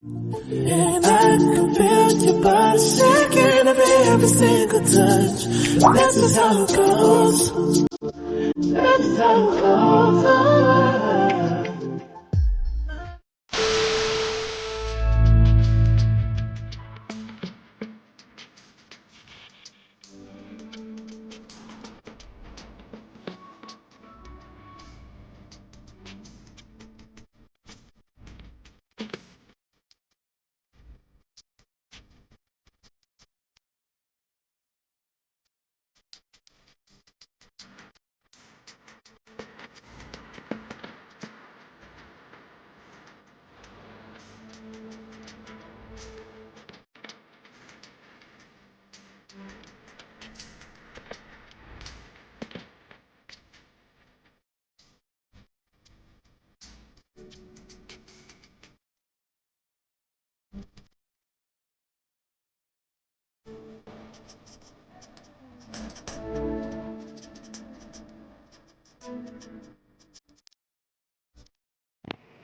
And I can feel your body shaking of every single touch. That's just how it goes. That's how it goes.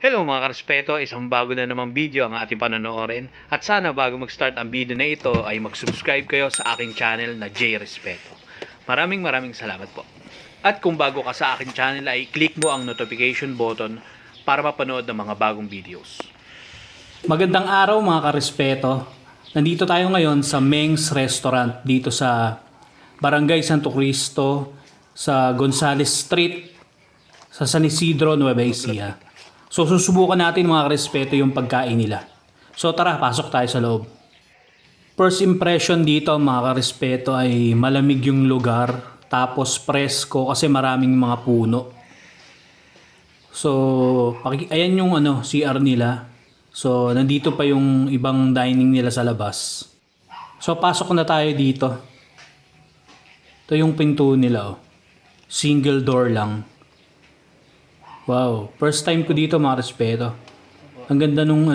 Hello mga karespeto, isang bago na namang video ang ating panonoorin at sana bago mag-start ang video na ito ay mag-subscribe kayo sa aking channel na J Respeto. Maraming salamat po. At kung bago ka sa aking channel ay click mo ang notification button para mapanood ng mga bagong videos. Magandang araw mga karespeto. Nandito tayo ngayon sa Meng's Restaurant dito sa Barangay Santo Cristo sa Gonzales Street sa San Isidro, Nueva Ecija. So susubukan natin mga karespeto yung pagkain nila. So tara, pasok tayo sa loob. First impression dito mga karespeto ay malamig yung lugar, tapos presko kasi maraming mga puno. So ayan yung CR nila. So nandito pa yung ibang dining nila sa labas. So pasok na tayo dito. Ito yung pinto nila oh. Single door lang. Wow, first time ko dito mga respeto. Ang ganda nung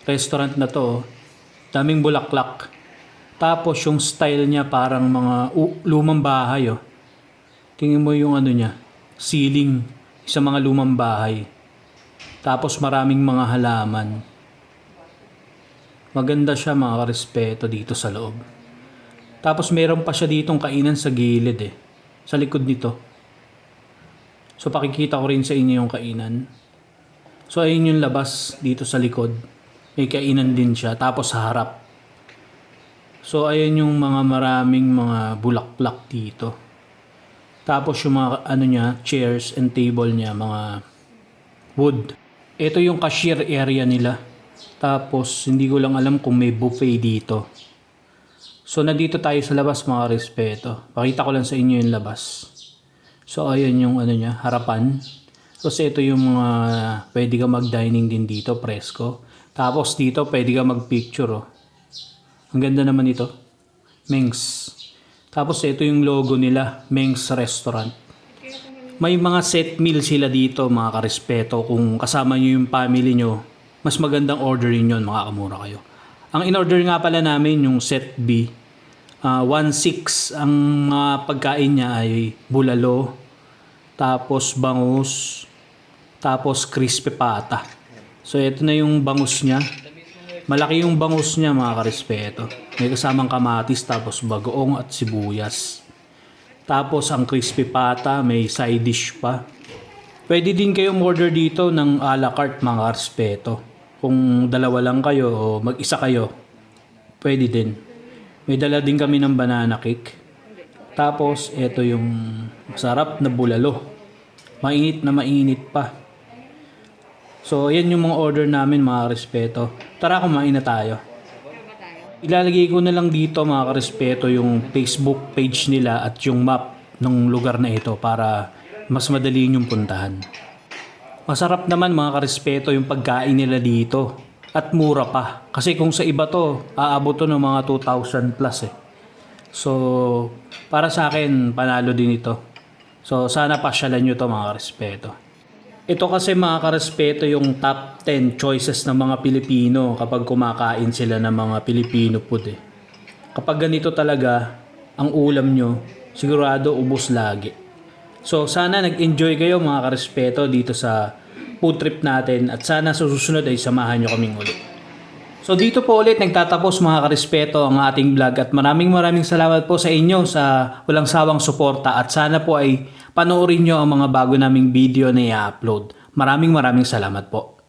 restaurant na to. Daming bulaklak. Tapos yung style niya parang mga lumang bahay oh. Tingin mo yung niya, ceiling sa mga lumang bahay. Tapos maraming mga halaman. Maganda siya mga respeto dito sa loob. Tapos meron pa siya ditong kainan sa gilid eh. Sa likod nito. So pakikita ko rin sa inyo yung kainan. So ayun yung labas dito sa likod. May kainan din siya. Tapos sa harap. So ayun yung mga maraming mga bulaklak dito. Tapos yung mga niya, chairs and table niya, mga wood. Ito yung cashier area nila. Tapos hindi ko lang alam kung may buffet dito. So nandito tayo sa labas mga respeto. Pakita ko lang sa inyo yung labas. So ayun yung niya, harapan. So ito yung mga pwede ka mag-dining din dito, presko. Tapos dito pwede ka mag-picture oh. Ang ganda naman ito. Meng's. Tapos ito yung logo nila, Meng's Restaurant. May mga set meal sila dito mga karespeto. Kung kasama nyo yung family nyo, mas magandang orderin yun, makakamura kayo. Ang in-order nga pala namin yung set B. 1.6 ang pagkain niya ay bulalo, tapos bangus, tapos crispy pata. So ito na yung bangus niya. Malaki yung bangus niya mga karespeto. May kasamang kamatis, tapos bagoong at sibuyas. Tapos ang crispy pata, may side dish pa. Pwede din kayo order dito ng a la carte mga karespeto. Kung dalawa lang kayo o mag-isa kayo, pwede din. May dala din kami ng banana cake. Tapos, ito yung masarap na bulalo. Mainit na mainit pa. So, yan yung mga order namin mga karespeto. Tara, kumain na tayo. Ilalagay ko na lang dito mga karespeto yung Facebook page nila at yung map ng lugar na ito para mas madali yung puntahan. Masarap naman mga karespeto yung pagkain nila dito. At mura pa. Kasi kung sa iba to, aabot to ng mga 2,000 plus eh. So, para sa akin, panalo din ito. So, sana pasyalan nyo to mga karespeto. Ito kasi mga karespeto yung top 10 choices ng mga Pilipino kapag kumakain sila ng mga Filipino food eh. Kapag ganito talaga, ang ulam nyo, sigurado ubos lagi. So, sana nag-enjoy kayo mga karespeto dito sa food trip natin at sana sa susunod ay samahan nyo kaming ulit. So dito po ulit nagtatapos mga karespeto ang ating vlog at maraming salamat po sa inyo sa walang sawang suporta at sana po ay panoorin nyo ang mga bago naming video na i-upload. Maraming salamat po.